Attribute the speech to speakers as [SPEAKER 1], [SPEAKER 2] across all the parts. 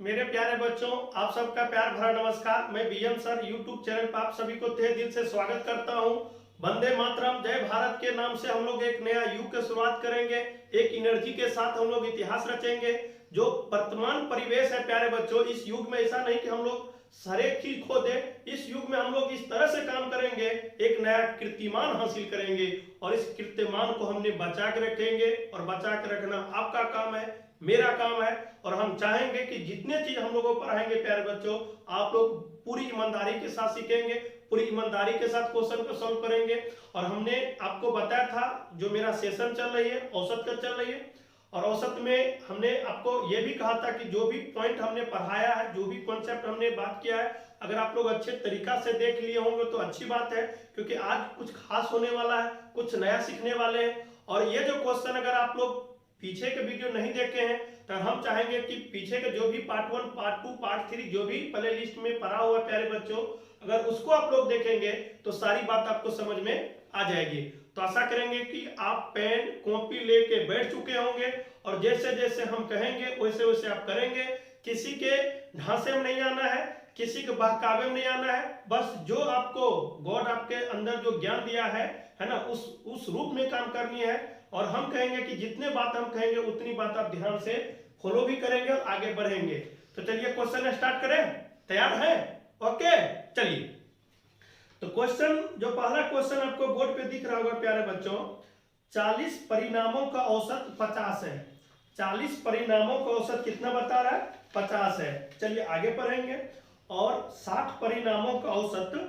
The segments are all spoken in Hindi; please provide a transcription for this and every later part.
[SPEAKER 1] मेरे प्यारे बच्चों, आप सबका प्यार भरा नमस्कार। मैं बीएम सर यूट्यूब चैनल पर आप सभी को तहे दिल से स्वागत करता हूं। वंदे मातरम, जय भारत के नाम से हम लोग एक नया युग की शुरुआत करेंगे। एक एनर्जी के साथ हम लोग इतिहास रचेंगे। जो वर्तमान परिवेश है प्यारे बच्चों, इस युग में ऐसा नहीं कि हम लोग हर एक चीज खो दे। इस युग में हम लोग इस तरह से काम करेंगे, एक नया कीर्तिमान हासिल करेंगे और इस कीर्तिमान को हमने बचा के रखेंगे। और बचा के रखना आपका काम है, मेरा काम है। और हम चाहेंगे कि जितने चीज हम लोगों को पढ़ाएंगे प्यारे बच्चों, आप लोग पूरी ईमानदारी के साथ सीखेंगे, पूरी ईमानदारी के साथ क्वेश्चन को सॉल्व करेंगे। और हमने आपको बताया था जो मेरा सेशन चल रही है औसत का चल रही है, और औसत में हमने आपको यह भी कहा था कि जो भी पॉइंट हमने पढ़ाया है, जो भी कॉन्सेप्ट हमने बात किया है, अगर आप लोग अच्छे तरीका से देख लिए होंगे तो अच्छी बात है, क्योंकि आज कुछ खास होने वाला है, कुछ नया सीखने वाले हैं। और ये जो क्वेश्चन अगर आप लोग पीछे के वीडियो नहीं देखे हैं तो हम चाहेंगे कि पीछे के जो भी पार्ट 1, पार्ट 2, पार्ट 3 जो भी प्ले लिस्ट में पढ़ा हुआ है प्यारे बच्चों, अगर उसको आप लोग देखेंगे तो सारी बात आपको समझ में आ जाएगी। तो आशा करेंगे कि आप पेन कॉपी लेके बैठ चुके होंगे और जैसे जैसे हम कहेंगे वैसे वैसे आप करेंगे। किसी के ढांचे में नहीं आना है, किसी के बहकावे में नहीं आना है। बस जो आपको गॉड आपके अंदर जो ज्ञान दिया है ना, उस रूप में काम करनी है। और हम कहेंगे कि जितने बात हम कहेंगे उतनी बात आप ध्यान से फॉलो भी करेंगे और आगे बढ़ेंगे। तो चलिए क्वेश्चन स्टार्ट करें, तैयार है? ओके, चलिए। तो क्वेश्चन, जो पहला क्वेश्चन आपको बोर्ड पे दिख रहा होगा प्यारे बच्चों, 40 परिणामों का औसत 50 है। 40 परिणामों का औसत कितना बता रहा है? 50 है। चलिए आगे पढ़ेंगे। और 60 परिणामों का औसत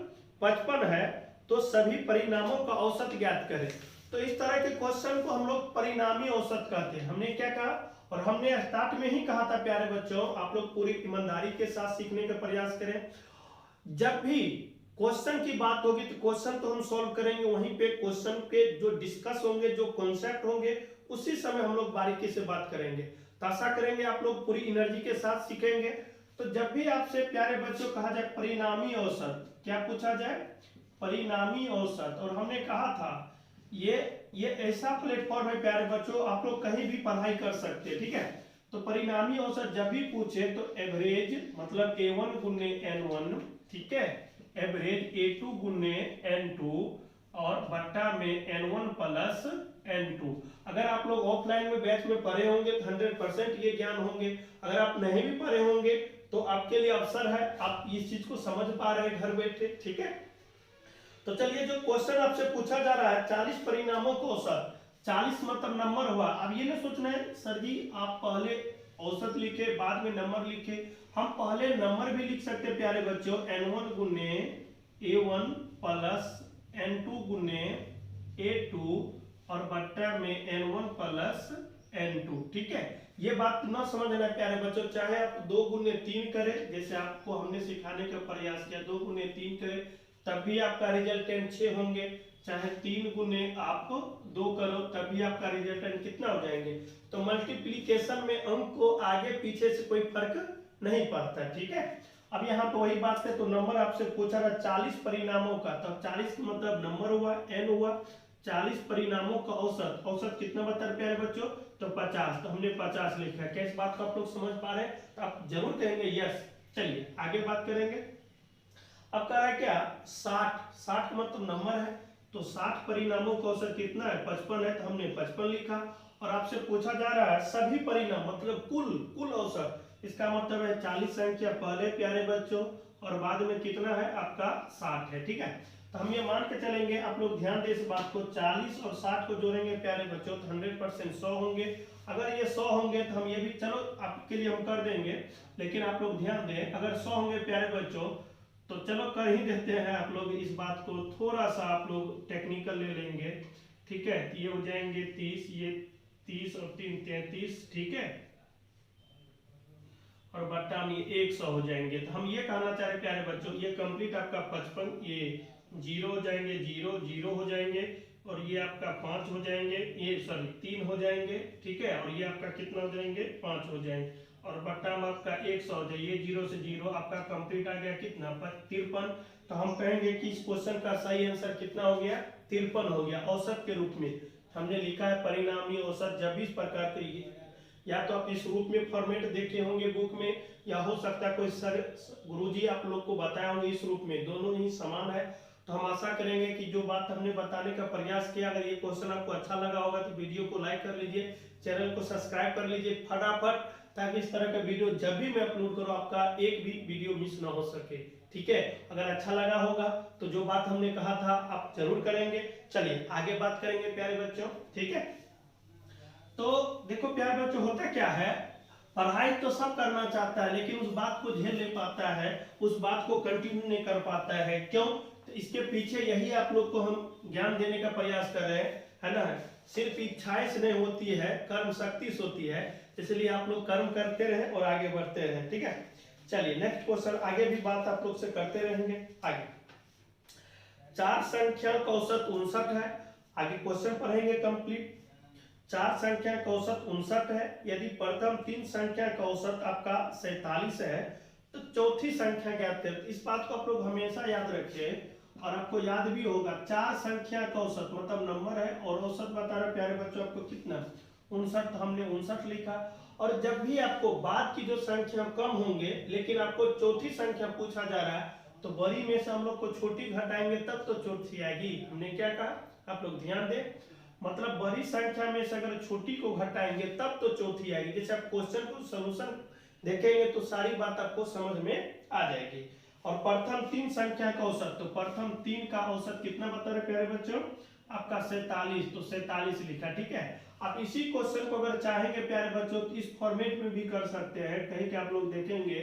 [SPEAKER 1] 55 है, तो सभी परिणामों का औसत ज्ञात करें। तो इस तरह के क्वेश्चन को हम लोग परिणामी औसत कहते हैं। हमने क्या कहा, और हमने स्टार्ट में ही कहा था प्यारे बच्चों, आप लोग पूरी ईमानदारी के साथ सीखने का प्रयास करें। जब भी क्वेश्चन की बात होगी तो क्वेश्चन तो हम सॉल्व करेंगे, वहीं पे क्वेश्चन के जो डिस्कस होंगे, जो कॉन्सेप्ट होंगे, उसी समय हम लोग बारीकी से बात करेंगे। तो आशा करेंगे आप लोग पूरी एनर्जी के साथ सीखेंगे। तो जब भी आपसे प्यारे बच्चों कहा जाए परिणामी औसत, क्या पूछा जाए? परिणामी औसत। और हमने कहा था ये ऐसा प्लेटफॉर्म है प्यारे बच्चों, आप लोग कहीं भी पढ़ाई कर सकते हैं, ठीक है। तो परिणामी औसत जब भी पूछे तो एवरेज मतलब A1 गुने N1, ठीक है, एवरेज A2 गुने N2 और बट्टा में N1 प्लस N2। अगर आप लोग ऑफलाइन में बैच में पढ़े होंगे तो 100% ये ज्ञान होंगे। अगर आप नहीं भी पढ़े होंगे तो आपके लिए अवसर है, आप इस चीज को समझ पा रहे हैं घर बैठे, ठीक है। तो चलिए, जो क्वेश्चन आपसे पूछा जा रहा है 40 परिणामों को औसत, 40 मतलब नंबर हुआ। अब ये ना सोचना है सर जी आप पहले औसत लिखे बाद में नंबर लिखे। हम पहले नंबर भी लिख सकते हैं प्यारे बच्चों, N1 गुने A1 प्लस N2 गुने A2 और बट्टा में N1 प्लस N2, ठीक है। ये बात ना समझना प्यारे बच्चों, चाहे आप 2 गुने 3 करें, जैसे आपको हमने सिखाने का प्रयास किया, 2 गुने 3 करें तब भी आपका रिजल्टेंट 6 होंगे। चाहे 3 गुने आप 2 करो तब भी आपका रिजल्टेंट कितना हो जाएंगे। तो मल्टीप्लिकेशन में अंक को आगे पीछे से कोई फर्क नहीं पड़ता, ठीक है। अब यहाँ तो वही बात है, तो नंबर आपसे पूछा था 40 परिणामों का, तब 40 मतलब नंबर हुआ, N हुआ। 40 परिणामों का औसत, औसत कितना बता रहे प्यारे बच्चों? तो 50। तो हमने 50 लिखा है। क्या इस बात को आप लोग समझ पा रहे हैं? तो आप जरूर कहेंगे यस। चलिए आगे बात करेंगे। अब कह रहा है क्या, 60 मतलब नंबर है, तो 60 परिणामों का औसत कितना है? 55 है, तो हमने 55 लिखा। और आपसे पूछा जा रहा है सभी परिणाम मतलब कुल औसत, इसका मतलब है 40 संख्या पहले प्यारे बच्चों और बाद में कितना है आपका 60 है, ठीक है। तो हम ये मान के चलेंगे, आप लोग ध्यान दे इस बात को, 40 और 60 को जोड़ेंगे प्यारे बच्चों तो 100% 100 होंगे। अगर ये 100 होंगे तो हम ये भी चलो आपके लिए हम कर देंगे, लेकिन आप लोग ध्यान दें, अगर 100 होंगे प्यारे बच्चों तो चलो कर ही देते हैं। आप लोग इस बात को थोड़ा सा आप लोग टेक्निकल ले लेंगे, ठीक है। ये हो जाएंगे 30, ये 30 और 3 33, ठीक है, और बट्टा में 100 हो जाएंगे। तो हम ये कहना चाह रहे प्यारे बच्चों, ये कंप्लीट आपका 55, ये 0 हो जाएंगे, 0 0 हो जाएंगे, और ये आपका 5 हो जाएंगे, ये सॉरी 3 हो जाएंगे, ठीक है, और ये आपका कितना हो जाएंगे? 5 हो जाएंगे, और बट्टा में आपका 100 हो जाएगी। 0 से 0 आपका कंप्लीट आ गया कितना? 53। तो हम कहेंगे कि इस क्वेश्चन का सही आंसर कितना हो गया? 53 हो गया। औसत के रूप में हमने लिखा है परिणामी औसत। जब इस प्रकार के, या तो आप इस रूप में फॉर्मेट देखे होंगे बुक में, या हो सकता है कोई सर गुरुजी आप लोग को बताया होंगे इस रूप में, दोनों ही समान है। तो हम आशा करेंगे कि जो बात हमने बताने का प्रयास किया, अगर ये क्वेश्चन आपको अच्छा लगा होगा तो वीडियो को लाइक कर लीजिए, चैनल को सब्सक्राइब कर लीजिए फटाफट, ताकि इस तरह का वीडियो जब भी मैं अपलोड करूं आपका एक भी वीडियो मिस ना हो सके। ठीक है, अगर अच्छा लगा होगा तो जो बात हमने कहा था आप जरूर करेंगे। चलिए आगे बात करेंगे प्यारे बच्चों। ठीक है, तो देखो प्यारे बच्चों, होता क्या है, पढ़ाई तो सब करना चाहता है लेकिन उस बात को झेल नहीं पाता है, उस बात को कंटिन्यू नहीं कर पाता है। क्यों? तो इसके पीछे यही आप लोग को हम ज्ञान देने का प्रयास कर रहे हैं, है ना। सिर्फ इच्छाएं से नहीं होती है, कर्म शक्ति से होती है, इसलिए आप लोग कर्म करते रहें और आगे बढ़ते रहें। ठीक है, चलिए नेक्स्ट क्वेश्चन, आगे भी बात आप लोग से करते रहेंगे। आगे 4 संख्या का औसत 59 है। आगे क्वेश्चन पढ़ेंगे कंप्लीट। 4 संख्या का औसत 59 है। यदि प्रथम 3 संख्या का औसत आपका 47 है तो चौथी संख्या ज्ञात करें। इस बात को आप लोग हमेशा याद रखिए और आपको याद भी होगा, 4 संख्या का औसत मतलब नंबर है और औसत बता रहे प्यारे बच्चों आपको कितना, 59, तो हमने 59 लिखा। और जब भी आपको बाद की जो संख्या कम होंगे लेकिन आपको चौथी संख्या पूछा जा रहा है तो बड़ी में से हम लोग को छोटी घटाएंगे तब तो चौथी आएगी। हमने क्या कहा, आप लोग ध्यान दें, मतलब बड़ी संख्या में से अगर छोटी को घटाएंगे तब तो चौथी आएगी। जैसे आप क्वेश्चन को सॉल्यूशन देखेंगे तो सारी बात आपको समझ में आ जाएगी। और प्रथम 3 संख्या का औसत, तो प्रथम 3 का औसत कितना बता रहे प्यारे बच्चों, आपका 47, तो 47 लिखा। ठीक है, आप इसी क्वेश्चन को अगर चाहेंगे प्यारे बच्चों तो इस फॉर्मेट में भी कर सकते हैं। कहीं के आप लोग देखेंगे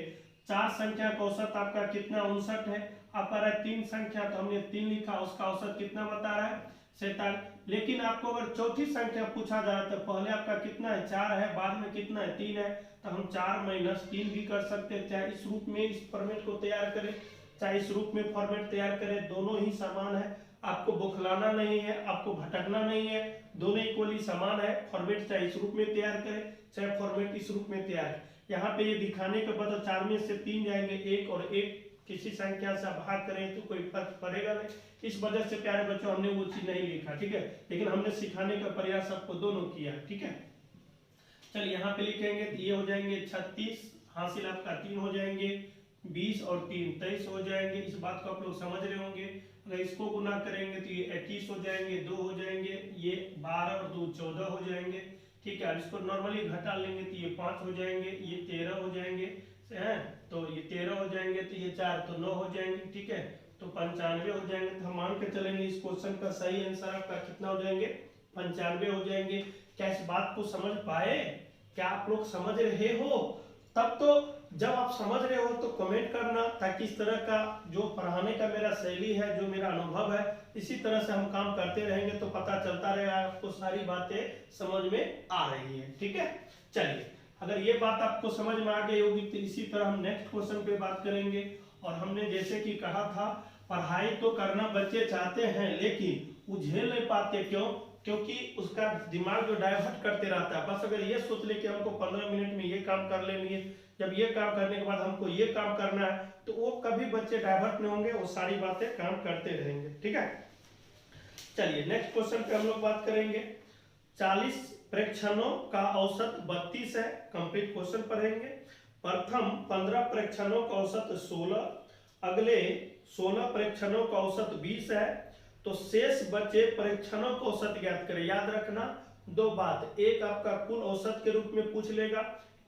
[SPEAKER 1] 4 संख्या का औसत आपका कितना 59 है, आपका रहा 3 संख्या तो हमने 3 लिखा, उसका औसत कितना बता रहा है 47। लेकिन आपको अगर चौथी संख्या पूछा जा रहा है तो पहले आपका कितना है 4 है, बाद में कितना है 3 है, तो हम 4 - 3 भी कर सकते हैं। चाहे इस रूप में इस फॉर्मेट को तैयार करें, चाहे इस रूप में फॉर्मेट तैयार करें, दोनों ही समान है। आपको बौखलाना नहीं है, आपको भटकना नहीं है, दोनों इक्वली समान है। फॉर्मेट चाहे इस रूप में तैयार करें, चाहे फॉर्मेट इस रूप में तैयार करें। यहाँ पे ये दिखाने के बाद 4 में से 3 जाएंगे, 1 और 1 किसी संख्या से भाग करें तो कोई फर्क पड़ेगा नहीं। इस वजह से प्यारे बच्चों हमने वो चीज नहीं लिखा। ठीक है, लेकिन हमने सिखाने का प्रयास आपको दोनों किया। ठीक है, चलिए यहाँ पे लिखेंगे तो ये हो जाएंगे 36 हासिल आपका 3 हो जाएंगे, 20 और 3 23 हो जाएंगे। इस बात को आप लोग समझ रहे होंगे। अगर इसको गुना करेंगे तो ये 21 हो जाएंगे, 2 हो जाएंगे, ये 12 और 2 14 हो जाएंगे। ठीक है, अब इसको नॉर्मली घटा लेंगे तो ये 5 हो जाएंगे, ये 13 हो जाएंगे, तो ये 13 हो जाएंगे, तो ये 4 तो 9 हो जाएंगे। ठीक है, तो 95 हो जाएंगे। तो हम मान के चलेंगे इस क्वेश्चन का सही आंसर आपका कितना हो जाएंगे 95 हो जाएंगे। क्या इस बात को समझ पाए? क्या आप लोग समझ रहे हो? तब तो जब आप समझ रहे हो तो कमेंट करना, ताकि इस तरह का जो पढ़ाने का मेरा शैली है, जो मेरा अनुभव है, इसी तरह से हम काम करते रहेंगे तो पता चलता रहेगा आपको सारी बातें समझ में आ रही है। ठीक है, चलिए अगर ये बात आपको समझ में आ गई होगी तो इसी तरह हम नेक्स्ट क्वेश्चन पे बात करेंगे। और हमने जैसे कि कहा था, पढ़ाई तो करना बच्चे चाहते हैं लेकिन वो झेल नहीं पाते। क्यों? क्योंकि उसका दिमाग जो डाइवर्ट करते रहता है। बस अगर ये सोच ले कि हमको 15 मिनट में ये काम कर लेनी है, जब ये काम करने के बाद हमको ये काम करना है, तो वो कभी बच्चे डाइवर्ट नहीं होंगे, वो सारी बातें काम करते रहेंगे। ठीक है, चलिए नेक्स्ट क्वेश्चन पे हम लोग बात करेंगे। 40 प्रेक्षणों का औसत 32 है। कंप्लीट क्वेश्चन पढ़ेंगे। प्रथम 15 प्रेक्षणों का औसत 16, अगले 16 प्रेक्षणों का औसत 20 है, तो शेष बचे परीक्षणों को औसत ज्ञात करें। याद रखना 2 बात, एक आपका कुल औसत के रूप में पूछ लेगा,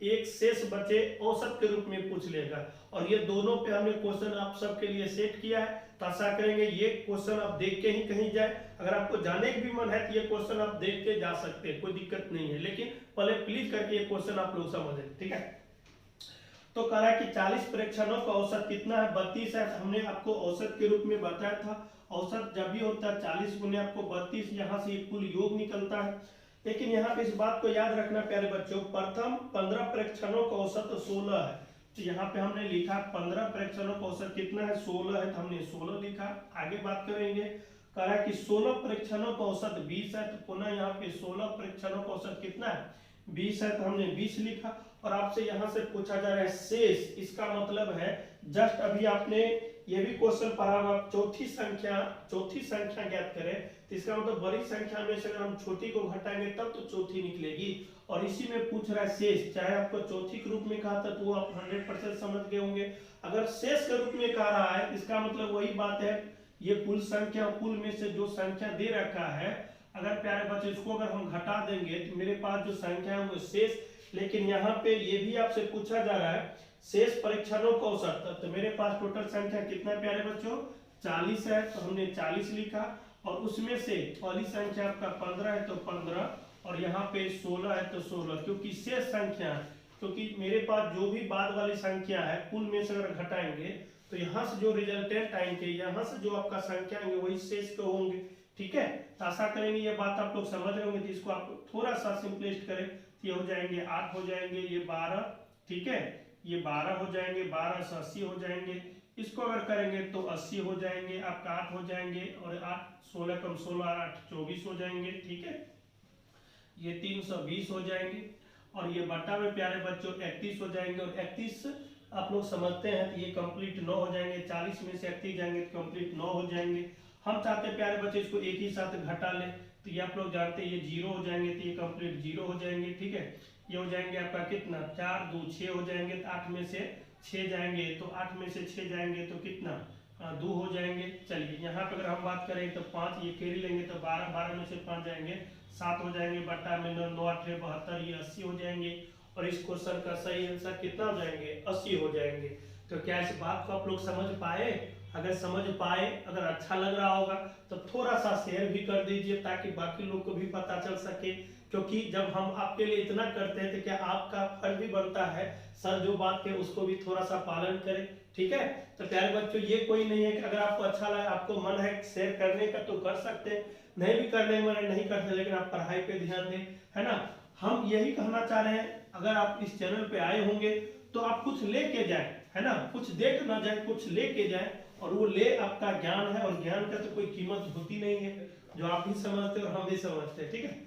[SPEAKER 1] एक शेष बचे औसत के रूप में पूछ लेगा। और ये दोनों पे हमने क्वेश्चन आप सबके लिए सेट किया है, तो आशा करेंगे ये क्वेश्चन आप देख के ही कहीं जाए। अगर आपको जाने की भी मन है तो ये क्वेश्चन आप देख के जा सकते हैं, कोई दिक्कत नहीं है, लेकिन पहले प्लीज करके ये क्वेश्चन आप लोग समझें। ठीक है, तो कह रहा है कि 40 परीक्षणों का औसत कितना है 32 है। हमने आपको औसत के रूप में बताया था, औसत जब भी होता है 40 गुने आपको 32, यहाँ से कुल योग निकलता है। लेकिन यहाँ पे इस बात को याद रखना प्यारे बच्चों, प्रथम 15 परीक्षणों का औसत 16 है, तो यहाँ पे हमने लिखा 15 परीक्षणों का औसत कितना है 16 है, तो हमने 16 लिखा। आगे बात करेंगे, कह रहा है कि 16 परीक्षणों का औसत 20 है, तो पुनः यहाँ पे 16 परीक्षणों का औसत कितना है 20 है, तो हमने 20 लिखा। और आपसे यहाँ से पूछा जा रहा है शेष। इसका मतलब है जस्ट अभी आपने ये भी क्वेश्चन पढ़ा होगा, चौथी संख्या ज्ञात करें, तो इसका मतलब बड़ी संख्या में से अगर हम छोटी को घटाएंगे तब तो चौथी निकलेगी। और इसी में पूछ रहा है शेष, चाहे आपको चौथी के रूप में कहा था तो वो आप 100% समझ गए होंगे। अगर शेष के रूप में कह रहा है इसका मतलब वही बात है, ये कुल संख्या, कुल में से जो संख्या दे रखा है, अगर प्यारे बच्चे इसको अगर हम घटा देंगे तो मेरे पास जो संख्या है वो शेष। लेकिन यहाँ पे ये भी आपसे पूछा जा रहा है शेष परीक्षणों का औसत, तो मेरे पास टोटल संख्या कितना प्यारे बच्चों 40 है, तो हमने 40 लिखा। और उसमें से पहली संख्या आपका 15 है तो 15, और यहाँ पे 16 है तो 16, क्योंकि शेष संख्या, क्योंकि मेरे पास जो भी बाद वाली संख्या है कुल में से अगर घटाएंगे तो यहाँ से जो रिजल्टेंट आएंगे, यहाँ से जो आपका संख्या आएंगे वही शेष के होंगे। ठीक है, तो आशा करेंगे ये बात आप लोग समझ रहे होंगे। तो इसको आप थोड़ा सा सिंपलिस्ट करें, ये हो जाएंगे 8 हो जाएंगे, ये 12, ठीक है, ये 12 हो जाएंगे, 12 से 80 हो जाएंगे। इसको अगर करेंगे तो 80 हो जाएंगे, आपका 8 हो जाएंगे, और 8 16 कम 16 8 24 हो जाएंगे। ठीक है, ये 320 हो जाएंगे, और ये बट्टा में प्यारे बच्चों 31 हो जाएंगे। और 31 आप लोग समझते हैं तो ये कंप्लीट 9 हो जाएंगे, 40 में से 31 जाएंगे तो कंप्लीट 9 हो जाएंगे। हम चाहते हैं प्यारे बच्चे इसको एक ही साथ घटा लें, तो ये आप लोग जानते हैं ये 0 हो जाएंगे, तो ये कंप्लीट 0 हो जाएंगे। ठीक है, ये हो जाएंगे आपका कितना 4 2 6 हो जाएंगे, तो 8 में से 6 जाएंगे, तो 8 में से 6 जाएंगे तो कितना 2 हो जाएंगे। चलिए यहाँ पे अगर हम बात करें तो 5 ये कैरी लेंगे तो 12, 12 में से 5 जाएंगे 7 हो जाएंगे, बट्टा में 9 9 8 72, ये 80 हो जाएंगे। और इस क्वेश्चन का सही आंसर कितना हो जाएंगे 80 हो जाएंगे। तो क्या इस बात को आप लोग समझ पाए? अगर समझ पाए, अगर अच्छा लग रहा होगा तो थोड़ा सा शेयर भी कर दीजिए ताकि बाकी लोग को भी पता चल सके, क्योंकि जब हम आपके लिए इतना करते हैं तो क्या आपका फर्ज भी बनता है सर जो बात के उसको भी थोड़ा सा पालन करें। ठीक है, तो प्यारे बच्चों ये कोई नहीं है कि अगर आपको अच्छा लगा, आपको मन है शेयर करने का तो कर सकते हैं, नहीं भी करने मन नहीं करते, लेकिन आप पढ़ाई पे ध्यान दें, है ना। हम यही कहना चाह रहे हैं, अगर आप इस चैनल पे आए होंगे तो आप कुछ लेके जाएं, है ना, कुछ देख ना जाए, कुछ लेके जाएं, और वो ले आपका ज्ञान है, और ज्ञान का तो कोई कीमत होती नहीं है, जो आप भी समझते हैं और हम भी समझते हैं। ठीक है,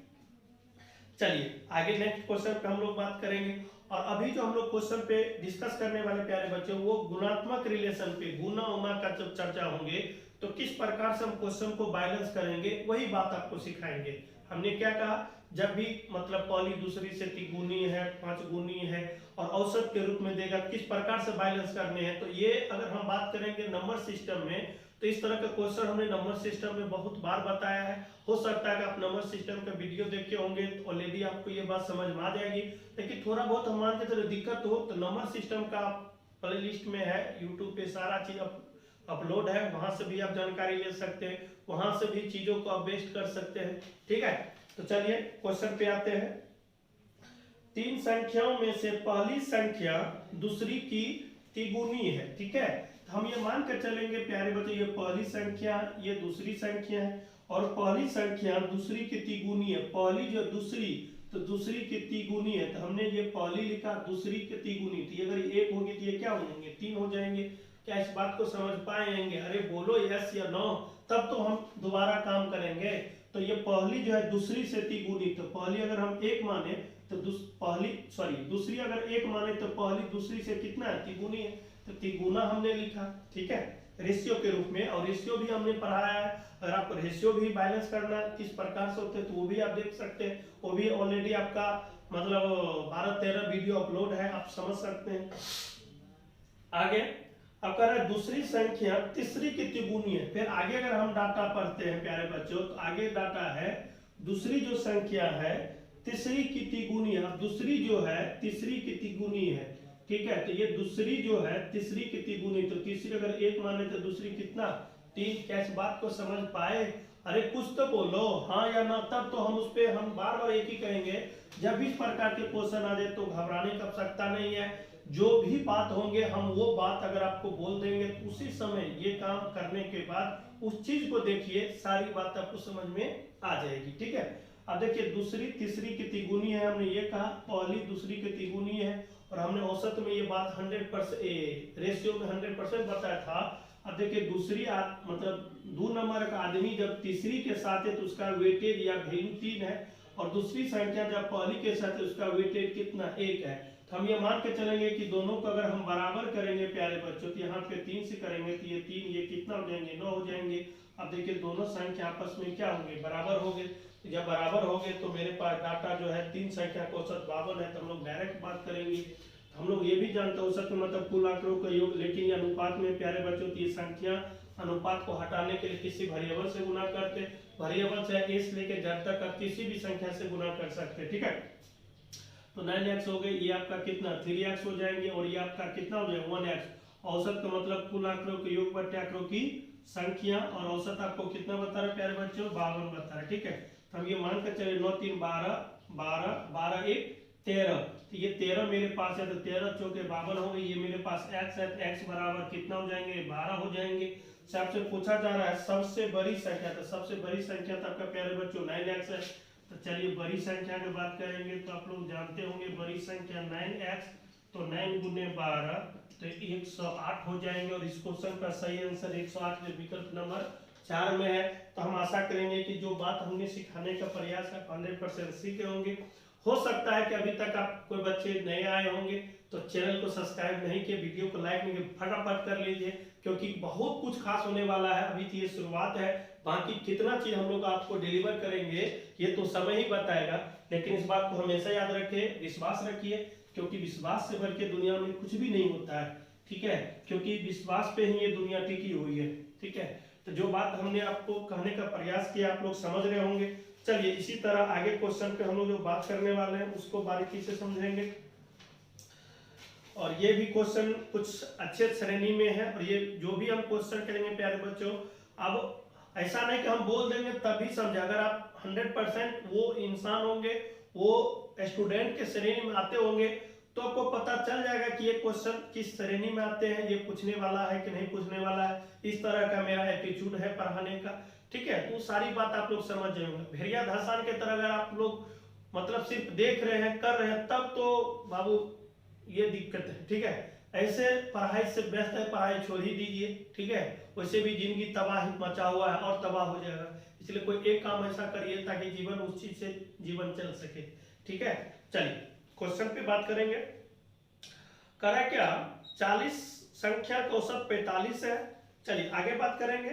[SPEAKER 1] चलिए आगे नेक्स्ट क्वेश्चन पे हम लोग बात करेंगे। और अभी जो हम लोग क्वेश्चन पे डिस्कस करने वाले प्यारे बच्चों, वो गुणात्मक रिलेशन पे, गुना उना का जब चर्चा होंगे तो किस प्रकार से हम क्वेश्चन को बैलेंस करेंगे वही बात आपको सिखाएंगे। हमने क्या कहा, जब भी मतलब पहली दूसरी से तिगुनी है, 5 गुनी है, और औसत के रूप में देगा, किस प्रकार से बैलेंस करने हैं। तो ये अगर हम बात करेंगे नंबर सिस्टम में, तो इस तरह का क्वेश्चन हमने नंबर सिस्टम में बहुत बार बताया है। हो सकता है कि आप नंबर सिस्टम का वीडियो देखे होंगे तो ऑलरेडी आपको ये बात समझ में आ जाएगी, लेकिन थोड़ा बहुत हम मान के चलो दिक्कत हो तो नंबर सिस्टम का प्ले लिस्ट में है, यूट्यूब पे सारा चीज अपलोड है, वहां से भी आप जानकारी ले सकते हैं, वहां से भी चीजों को आप बेस्ट कर सकते हैं। ठीक है, तो चलिए क्वेश्चन पे आते हैं। 3 संख्याओं में से पहली संख्या दूसरी की तिगुनी है। ठीक है, हम ये मान कर चलेंगे प्यारे बच्चों, ये पहली संख्या, ये दूसरी संख्या है, और पहली संख्या दूसरी की तिगुनी है। पहली जो दूसरी, तो दूसरी की तिगुनी है, तो हमने ये पहली लिखा, दूसरी की तिगुनी, तो अगर 1 होगी तो ये क्या हो जाएंगे 3 हो जाएंगे। क्या इस बात को समझ पाएंगे? अरे बोलो यस या नो, तब तो हम दोबारा काम करेंगे। तो ये पहली जो है दूसरी से तिगुनी, तो पहली अगर हम 1 माने तो दूसरी अगर 1 माने तो पहली दूसरी से कितना है तिगुनी है, तो तिगुना हमने लिखा। ठीक है, रेशियो के रूप में, और रेशियो भी हमने पढ़ाया है। अगर आपको रेशियो भी बैलेंस करना किस प्रकार से होते हैं तो वो भी आप देख सकते हैं, वो भी ऑलरेडी आपका मतलब 12-13 वीडियो अपलोड है, आप समझ सकते हैं। आगे अब कह रहा है दूसरी संख्या तीसरी की तिगुनी है। फिर आगे अगर हम डाटा पढ़ते हैं प्यारे बच्चों, तो आगे डाटा है दूसरी जो संख्या है तीसरी की तिगुनी है। अब दूसरी जो है तीसरी की तिगुनी है। ठीक है, तो ये दूसरी जो है तीसरी की तिगुनी, तो तीसरी अगर 1 माने तो दूसरी कितना 3। क्या इस बात को समझ पाए? अरे कुछ तो बोलो हाँ या ना, तब तो हम उस पे हम बार बार एक ही कहेंगे। जब इस प्रकार के क्वेश्चन आ जाए तो घबराने की आवश्यकता नहीं है, जो भी बात होंगे हम वो बात अगर आपको बोल देंगे तो उसी समय ये काम करने के बाद उस चीज को देखिए, सारी बात आपको समझ में आ जाएगी। ठीक है, अब देखिए दूसरी तीसरी की तिगुनी है, हमने ये कहा पहली दूसरी की तिगुनी है, और हमने औसत में ये बात 100% रेशियो में 100% बताया था। अब देखिए दूसरी मतलब 2 नंबर का आदमी जब तीसरी के साथ है तो उसका वेटेज या वैल्यू 3 है, और दूसरी संख्या जब पहली के साथ है उसका वेटेज कितना 1 है। तो हम ये मान के चलेंगे कि दोनों को अगर हम बराबर करेंगे प्यारे बच्चों, तो यहाँ पे 3 से करेंगे तो ये 3 ये कितना हो जाएंगे 9 हो जाएंगे। अब देखिए दोनों संख्या आपस में क्या होंगे बराबर हो गए। तो जब बराबर हो गए तो मेरे पास डाटा जो है 3 संख्या का औसत 52 है, तो हम लोग डायरेक्ट बात करेंगे। हम लोग ये भी जानते हैं औसत मतलब कुल आंकड़ों का योग, लेकिन ये अनुपात में प्यारे बच्चों की संख्या अनुपात को हटाने के लिए किसी वेरिएबल से गुना करते, वेरिएबल से एस लेके जेड तक आप किसी भी संख्या से गुना कर सकते हैं, ठीक है। तो 9x हो गए, ये आपका कितना 3x हो जाएंगे, और ये आपका कितना हो जाएगा 1x। औसत का मतलब कुल आंकड़ों के योग बटे आंकड़ों की संख्या, और औसत आपको कितना बता रहा है प्यारे बच्चों 52 बता रहा है, ठीक है। तो हम ये मान कर चले 9 3 12 12 12 1 13, तो ये 13 मेरे पास है, तो 13 चौके 52 हो गई। ये मेरे पास x है, तो x बराबर कितना हो जाएंगे 12 हो जाएंगे। आपसे पूछा जा रहा है सबसे बड़ी संख्या, तो सबसे बड़ी संख्या तो आपका प्यारे बच्चों 9x है। तो चलिए बड़ी संख्या की बात करेंगे, तो आप लोग जानते होंगे बड़ी संख्या 9x, तो 9 गुने 12 तो 108 हो जाएंगे, और इस क्वेश्चन का सही आंसर 108 में विकल्प नंबर 4 में है। तो हम आशा करेंगे कि जो बात हमने सिखाने का प्रयास है 100% सीखे होंगे। हो सकता है कि अभी तक आप कोई बच्चे नए आए होंगे तो चैनल को सब्सक्राइब नहीं किए, वीडियो को लाइक नहीं किए, फटाफट कर लीजिए, क्योंकि बहुत कुछ खास होने वाला है। अभी तो ये शुरुआत है, बाकी कितना चीज हम लोग आपको डिलीवर करेंगे ये तो समय ही बताएगा। लेकिन इस बात को हमेशा याद रखिए, विश्वास रखिए, क्योंकि विश्वास से बढ़ के दुनिया में कुछ भी नहीं होता है, ठीक है। क्योंकि विश्वास पे ही ये दुनिया टिकी हुई है, ठीक है। तो जो बात हमने आपको कहने का प्रयास किया आप लोग समझ रहे होंगे। चलिए इसी तरह आगे क्वेश्चन पे हम लोग जो बात करने वाले हैं उसको बारीकी से समझेंगे, और ये भी क्वेश्चन कुछ अच्छे श्रेणी में है। और ये जो भी हम क्वेश्चन करेंगे प्यारे बच्चों, अब ऐसा नहीं कि हम बोल देंगे तभी समझे। अगर आप 100% वो इंसान होंगे, वो स्टूडेंट के श्रेणी में आते होंगे, तो आपको पता चल जाएगा कि ये क्वेश्चन किस श्रेणी में आते हैं, ये पूछने वाला है कि नहीं पूछने वाला है। इस तरह का मेरा एटीट्यूड है पढ़ाने का, ठीक है। तो सारी बात आप लोग समझ जाएंगे। भेड़िया धसान के तरह अगर आप लोग मतलब सिर्फ देख रहे हैं कर रहे हैं, तब तो बाबू ये दिक्कत है, ठीक है। ऐसे पढ़ाई से बेस्ट है पढ़ाई छोड़ ही दीजिए, ठीक है। वैसे भी जिंदगी तबाह मचा हुआ है और तबाह हो जाएगा, इसलिए कोई एक काम ऐसा करिए ताकि जीवन उस चीज से जीवन चल सके, ठीक है। चलिए क्वेश्चन पे बात करेंगे। करा क्या 40 संख्या का औसत 45 है। चलिए आगे बात करेंगे।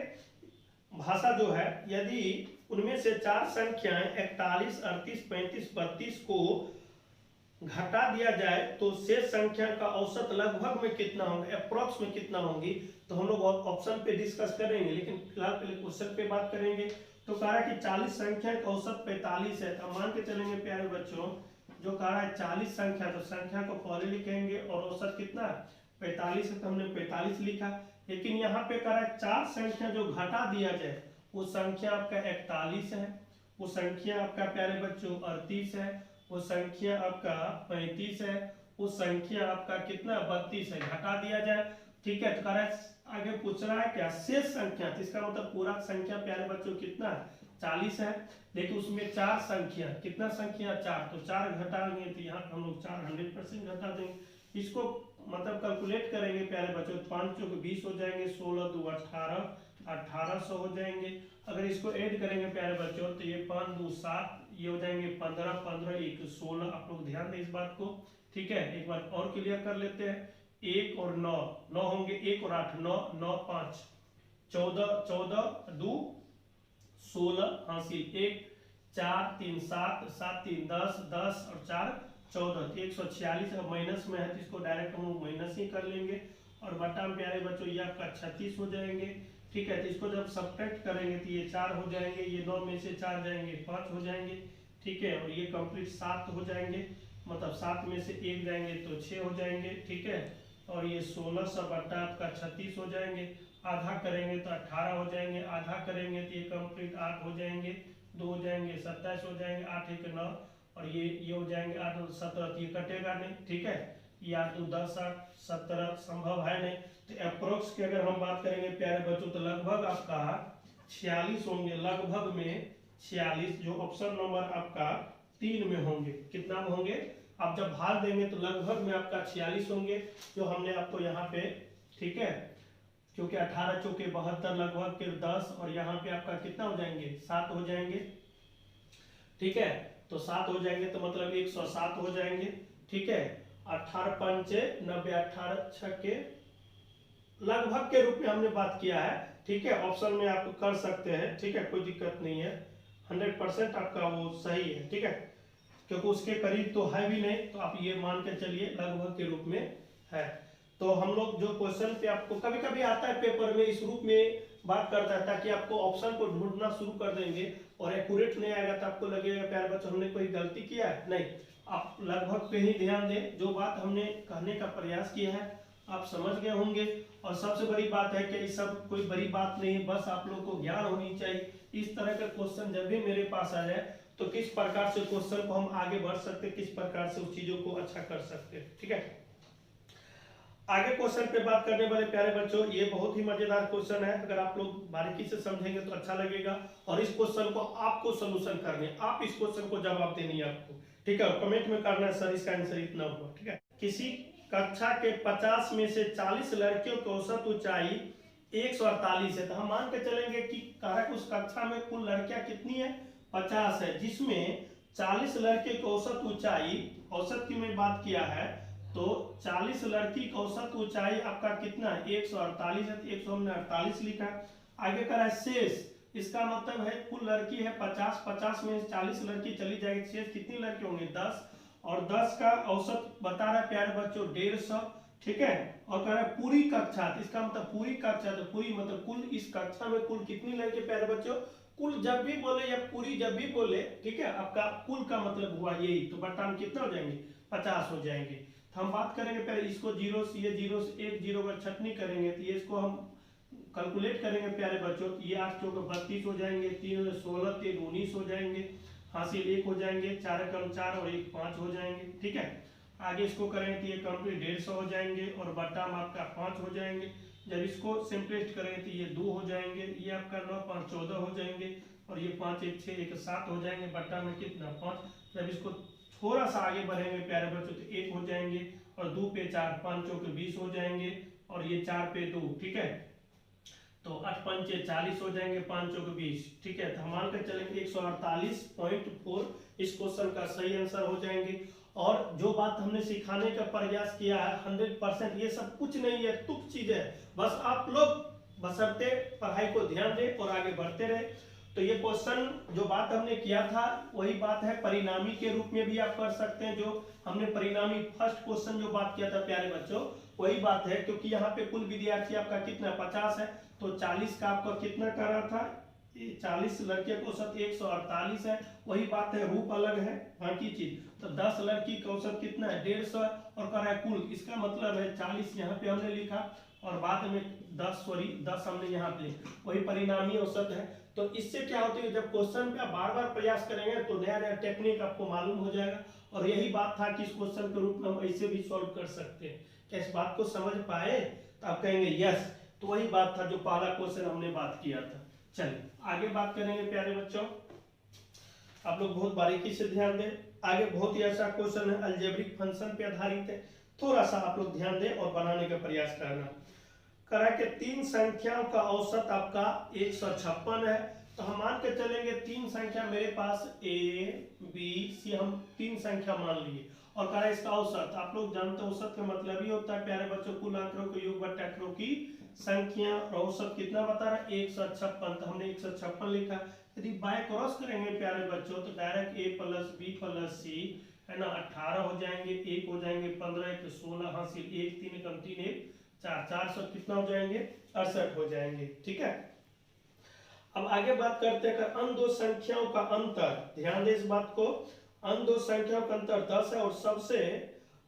[SPEAKER 1] भाषा जो है, यदि उनमें से 4 संख्याएं 41 38 35 32 को घटा दिया जाए तो शेष संख्या का औसत लगभग में कितना होगा, अप्रोक्स में कितना होंगी। तो हम लोग ऑप्शन पे डिस्कस करेंगे, लेकिन फिलहाल पहले क्वेश्चन पे बात करेंगे। तो कह रहा है कि 40 संख्या का औसत 45 है, तो मान के चलेंगे प्यारे बच्चों, जो कह रहा है 40 संख्या, तो संख्या को पहले लिखेंगे और औसत कितना 45 है, तो हमने 45 लिखा। लेकिन यहाँ पे कह रहा है 4 संख्या जो घटा दिया जाए, वो संख्या आपका 41 है, वो संख्या आपका प्यारे बच्चों 38 है, वो संख्या आपका 35 है, वो संख्या आपका कितना 32 है, घटा दिया जाए, ठीक है। तो कह रहा है आगे पूछ रहा है क्या शेष संख्या, तो इसका मतलब पूरा संख्या प्यारे बच्चों कितना 40 है, लेकिन उसमें 4 संख्या, कितना संख्या 4, तो 4 घटाएंगे तो यहाँ हम लोग 4 100% घटा देंगे। इसको मतलब कैलकुलेट करेंगे प्यारे बच्चों, 5 चौक 20 हो जाएंगे, 16 2 18 1800 हो जाएंगे। अगर इसको ऐड करेंगे प्यारे बच्चों तो ये 5 2 7 ये हो जाएंगे 15 15 1 16। आप लोग ध्यान दें इस बात को, ठीक है। एक बार और क्लियर कर लेते हैं। 1 और 9 9 होंगे, 1 और 8 9 9 5 14 14 2 16 हासिल 1 4 3 7 7 3 10 10 और 4 14 146। अब माइनस में है तो इसको डायरेक्ट हम लोग माइनस ही कर लेंगे, और बटा में प्यारे बच्चों ये आपका 36 हो जाएंगे, ठीक है। तो इसको जब सब्ट्रैक्ट करेंगे तो ये 4 हो जाएंगे, ये 9 में से 4 जाएंगे 5 हो जाएंगे, ठीक है। और ये कंप्लीट 7 हो जाएंगे, मतलब 7 में से 1 जाएंगे तो 6 हो जाएंगे, ठीक है। और ये 16 सब बटा आपका 36 हो जाएंगे, आधा करेंगे तो 18 हो जाएंगे, आधा करेंगे तो ये कंप्लीट 8 हो जाएंगे, 2 हो जाएंगे 27 हो जाएंगे, 8 1 9, और ये हो जाएंगे 8 और 17, तो ये कटेगा नहीं, ठीक है। ये 8 2 10 8 17 संभव है नहीं। तो अप्रोक्स की अगर हम बात करेंगे प्यारे बच्चों तो लगभग आपका 46 होंगे, लगभग में 46, जो ऑप्शन नंबर आपका 3 में होंगे। कितना में होंगे, आप जब भाग देंगे तो लगभग में आपका 46 होंगे, जो हमने आपको यहाँ पे, ठीक है। क्योंकि 18 चौके 72 लगभग फिर 10, और यहाँ पे आपका कितना हो जाएंगे 7 हो जाएंगे, ठीक है। तो 7 हो जाएंगे तो मतलब 107 हो जाएंगे, ठीक है। 18 पंचे 90, 18 छक्के लगभग के रूप में हमने बात किया है। ठीक है, ऑप्शन में आप कर सकते हैं। ठीक है, कोई दिक्कत नहीं है, 100% आपका वो सही है। ठीक है, क्योंकि उसके करीब तो है भी नहीं, तो आप ये मान के चलिए लगभग के रूप में है। तो हम लोग जो क्वेश्चन पे आपको कभी कभी आता है पेपर में, इस रूप में बात करता है, ताकि आपको ऑप्शन को ढूंढना शुरू कर देंगे और एक्यूरेट नहीं आएगा तो आपको लगेगा प्यारे बच्चों हमने कोई गलती किया है। नहीं, आप लगभग पे ही ध्यान दें। जो बात हमने कहने का प्रयास किया है आप समझ गए होंगे। और सबसे बड़ी बात है कि ये सब कोई बड़ी बात नहीं है, बस आप लोग को ज्ञान होनी चाहिए। इस तरह का क्वेश्चन जब भी मेरे पास आ जाए तो किस प्रकार से क्वेश्चन को हम आगे बढ़ सकते, किस प्रकार से उस चीजों को अच्छा कर सकते हैं। ठीक है, आगे क्वेश्चन पे बात करने वाले प्यारे बच्चों, ये बहुत ही मजेदार क्वेश्चन है। अगर आप लोग बारीकी से समझेंगे तो अच्छा लगेगा। और इस क्वेश्चन को आपको सोल्यूशन करने, आप इस क्वेश्चन को जवाब देनी है आपको। ठीक है, कमेंट में करना है सर इसका आंसर इतना हुआ। ठीक है, किसी कक्षा के 50 में से 40 लड़कियों की औसत ऊंचाई 148 है, तो हम मान के चलेंगे कि कारक उस कक्षा में कुल लड़कियां कितनी है, 50 है, जिसमें 40 लड़के की औसत ऊंचाई, औसत की मैं बात किया है, तो 40 लड़की की औसत ऊंचाई आपका कितना है, 148 है, तो 148 लिखा। आगे करा है शेष, इसका मतलब है कुल लड़की है 50, 50 में 40 लड़की चली जाएगी, शेष कितनी लड़की होंगी, 10। और 10 का औसत बता रहा है प्यारे बच्चों 150। ठीक है, और कह रहा है पूरी कक्षा, इसका मतलब पूरी कक्षा, तो पूरी मतलब कुल इस कक्षा में कुल कितनी लड़की प्यारे बच्चों, कुल जब भी बोले या पूरी जब भी बोले, ठीक है, आपका कुल का मतलब हुआ यही, तो बटा में कितना हो जाएंगे, 50 हो जाएंगे। तो हम बात करेंगे पहले इसको जीरो से, ये जीरो से एक जीरो का छटनी करेंगे, तो ये इसको हम कैलकुलेट करेंगे प्यारे बच्चों, तो ये 8 चौके 32 हो जाएंगे, 3 16, 3 19 हो जाएंगे, हासिल 1 हो जाएंगे, 4 कम 4 और 1 5 हो जाएंगे। ठीक है, आगे इसको करेंगे तो ये कंप्लीट 150 हो जाएंगे और बट्टा में आपका 5 हो जाएंगे। जब इसको सिंपलिस्ट करेंगे तो ये 2 हो जाएंगे, ये आपका 9 5 14 हो जाएंगे और ये 5 1 6 1 7 हो जाएंगे, बट्टा में कितना 5। जब इसको थोड़ा सा आगे बढ़ेंगे प्यारे बच्चों तो 1 हो जाएंगे और 2 पे 4 5 चौके 20 हो जाएंगे और ये 4 पे 2। ठीक है, तो 8 पंचे 40 हो जाएंगे, 5 चौके 20। ठीक है, तो हम मान कर चलेंगे 148.4 इस क्वेश्चन का सही आंसर हो जाएंगे। और जो बात हमने सिखाने का प्रयास किया है 100%, ये सब कुछ नहीं है, तुच्छ चीज है, बस आप लोग बशर्ते पढ़ाई को ध्यान दें और आगे बढ़ते रहे। तो ये क्वेश्चन जो बात हमने किया था वही बात है, परिणामी के रूप में भी आप कर सकते हैं। जो हमने परिणामी फर्स्ट क्वेश्चन जो बात किया था प्यारे बच्चों वही बात है, क्योंकि यहाँ पे कुल विद्यार्थी आपका कितना 50 है, तो 40 का आपका कितना कर रहा था, 40 लड़के को औसत 148 है, वही बात है, रूप अलग है बाकी चीज। तो 10 लड़की का औसत कितना है 150 और कर रहा है कुल, इसका मतलब है 40 यहाँ पे हमने लिखा और बाद में 10 हमने यहाँ पे लिखा, वही परिणामी औसत है। तो इससे क्या होती है, जब क्वेश्चन पे आप बार बार प्रयास करेंगे तो नया नया टेक्निक आपको मालूम हो जाएगा। और यही बात था कि इस क्वेश्चन के रूप में हम ऐसे भी सॉल्व कर सकते हैं। क्या इस बात को समझ पाए, तो आप कहेंगे यस। तो वही बात था जो पहला क्वेश्चन हमने बात किया था। चलिए आगे बात करेंगे प्यारे बच्चों, आप लोग बहुत बारीकी से ध्यान दें। आगे बहुत ही ऐसा क्वेश्चन है अलजेब्रिक फंक्शन पे आधारित है, थोड़ा सा आप लोग ध्यान दें और बनाने का प्रयास करना। करा के 3 संख्याओं का औसत आपका 156 है, तो हम मान के चलेंगे 3 संख्या मेरे पास ए बी सी, हम 3 संख्या मान लिए और करा इसका औसत। आप लोग जानते हैं औसत का मतलब ही होता है प्यारे बच्चों कुल आंकड़ों के योग बटा आंकड़ों की संख्या, और औसत कितना बता रहा है 156, तो हमने 156 लिखा। यदि बाय क्रॉस करेंगे प्यारे बच्चों तो डायरेक्ट ए प्लस बी प्लस सी है ना, 18 हो जाएंगे, 1 हो जाएंगे 15, 1 16, हासिल 1 3 कम 3 1 4, 400 कितना हो जाएंगे 68 हो जाएंगे। ठीक है, अब आगे बात करते हैं अन दो संख्याओं का अंतर, ध्यान दें इस बात को, अन दो संख्याओं का अंतर 10 है और सबसे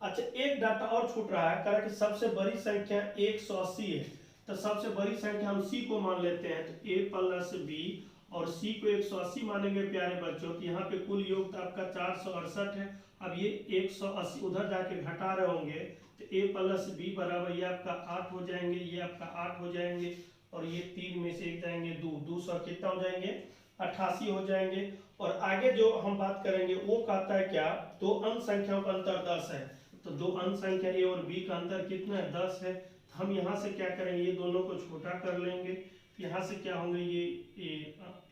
[SPEAKER 1] अच्छा एक डाटा और छूट रहा है, करा कि सबसे बड़ी संख्या 180 है, तो सबसे बड़ी संख्या हम सी को मान लेते हैं, तो ए प्लस बी और सी को 180 मानेंगे प्यारे बच्चों, तो यहाँ पे कुल योग तो आपका 468 है। अब ये 180 उधर जाके घटा रहे होंगे, तो ए प्लस बी बराबर ये आपका 8 हो जाएंगे, ये आपका 8 हो जाएंगे और ये 3 में से एक जाएंगे 2, 200 कितना हो जाएंगे 88 हो जाएंगे। और आगे जो हम बात करेंगे वो कहता है क्या, दो अंक संख्याओं का अंतर 10 है, तो दो अंक संख्या ए और बी का अंतर कितना है 10 है। हम यहाँ से क्या करेंगे, ये दोनों को छोटा कर लेंगे, यहाँ से क्या होंगे ये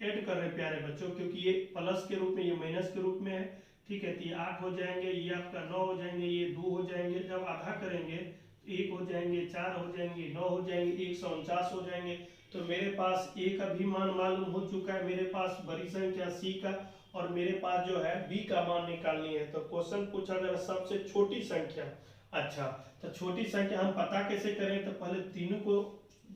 [SPEAKER 1] ऐड कर रहे हैं प्यारे बच्चों, क्योंकि ये प्लस के रूप में ये माइनस के रूप में है, ठीक है, तो ये 8 हो जाएंगे, ये आपका 9 हो जाएंगे, ये 2 हो जाएंगे। जब आधा करेंगे तो 1 हो जाएंगे, 4 हो जाएंगे, 9 हो जाएंगे, 149 हो जाएंगे। तो मेरे पास ए का भी मान मालूम हो चुका है, मेरे पास बड़ी संख्या सी का, और मेरे पास जो है बी का मान निकालनी है। तो क्वेश्चन पूछा जरा सबसे छोटी संख्या। अच्छा, तो छोटी संख्या हम पता कैसे करें? तो पहले तीनों को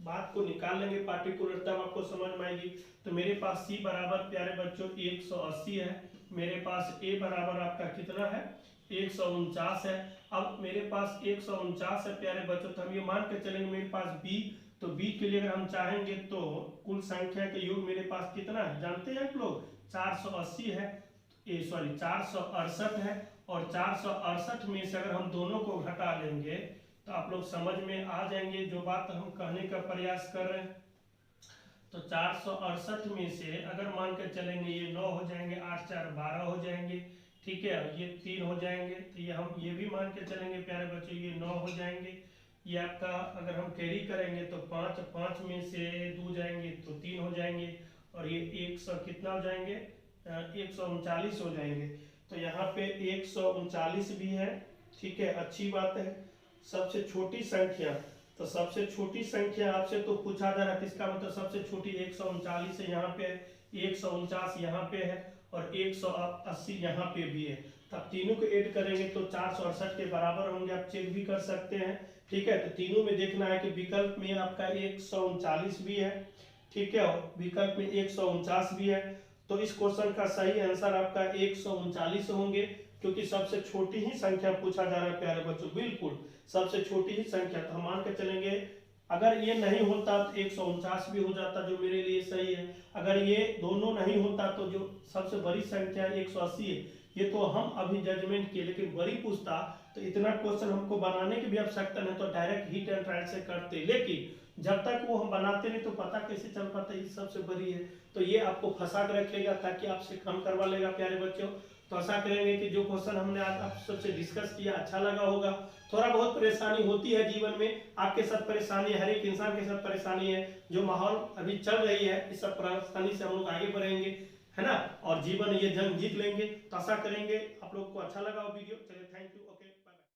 [SPEAKER 1] बात को निकाल लेंगे, पार्टिकुलर, तब आपको समझ में आएगी। तो मेरे पास सी बराबर प्यारे बच्चों 180 है, मेरे पास ए बराबर आपका कितना है 149 है। अब मेरे पास 149 है प्यारे बच्चों, तो हम ये मान के चलेंगे मेरे पास बी, तो बी के लिए अगर हम चाहेंगे तो कुल संख्या के योग मेरे पास कितना है जानते हैं आप लोग? 480 है, सॉरी 468 है। और 468 में से अगर हम दोनों को घटा लेंगे तो आप लोग समझ में आ जाएंगे जो बात हम कहने का प्रयास कर रहे हैं। तो 468 में से अगर मान के चलेंगे ये 9 हो जाएंगे, 8 4 12 हो जाएंगे, ठीक है, ये 3 हो जाएंगे। तो ये हम ये भी मान के चलेंगे प्यारे बच्चों, ये 9 हो जाएंगे। ये आपका अगर हम कैरी करेंगे तो 5 में से 2 जाएंगे तो 3 हो जाएंगे, और ये 100 कितना हो जाएंगे 139 हो जाएंगे। तो यहाँ पे 139 भी है, ठीक है, अच्छी बात है। सबसे छोटी संख्या, तो सबसे छोटी संख्या आपसे तो पूछा जा रहा है, इसका मतलब सबसे छोटी 139 है, यहाँ पे 149 यहाँ पे है, और 180 यहाँ पे भी है। तब तीनों को ऐड करेंगे तो 468 के बराबर होंगे, आप चेक भी कर सकते हैं, ठीक है। तो तीनों में देखना है कि विकल्प में आपका 139 भी है, ठीक है, और विकल्प में 149 भी है। तो इस क्वेश्चन का सही आंसर आपका 139 होंगे, क्योंकि सबसे छोटी ही संख्या पूछा जा रहा है प्यारे बच्चों, बिल्कुल सबसे छोटी ही संख्या। तो हम मान के चलेंगे अगर ये नहीं होता तो 149 भी हो जाता, जो मेरे लिए सही है। अगर ये दोनों नहीं होता तो जो सबसे बड़ी संख्या 180 है, ये तो हम अभी जजमेंट किए, लेकिन बड़ी पूछता तो इतना क्वेश्चन हमको बनाने की भी आवश्यकता नहीं, तो डायरेक्ट हिट एंड ट्रायल से करते। लेकिन जब तक वो हम बनाते नहीं तो पता कैसे चल पाता ये सबसे बड़ी है। तो ये आपको फंसा कर रखेगा ताकि आपसे कम करवा लेगा प्यारे बच्चों। तो आशा करेंगे कि जो क्वेश्चन हमने आज आप सबसे डिस्कस किया अच्छा लगा होगा। थोड़ा बहुत परेशानी होती है जीवन में, आपके साथ परेशानी, हर एक इंसान के साथ परेशानी है। जो माहौल अभी चल रही है इस सब परेशानी से हम लोग आगे बढ़ेंगे, है ना, और जीवन ये जंग जीत लेंगे। तो आशा करेंगे आप लोग को अच्छा लगा वीडियो। चलिए, थैंक यू।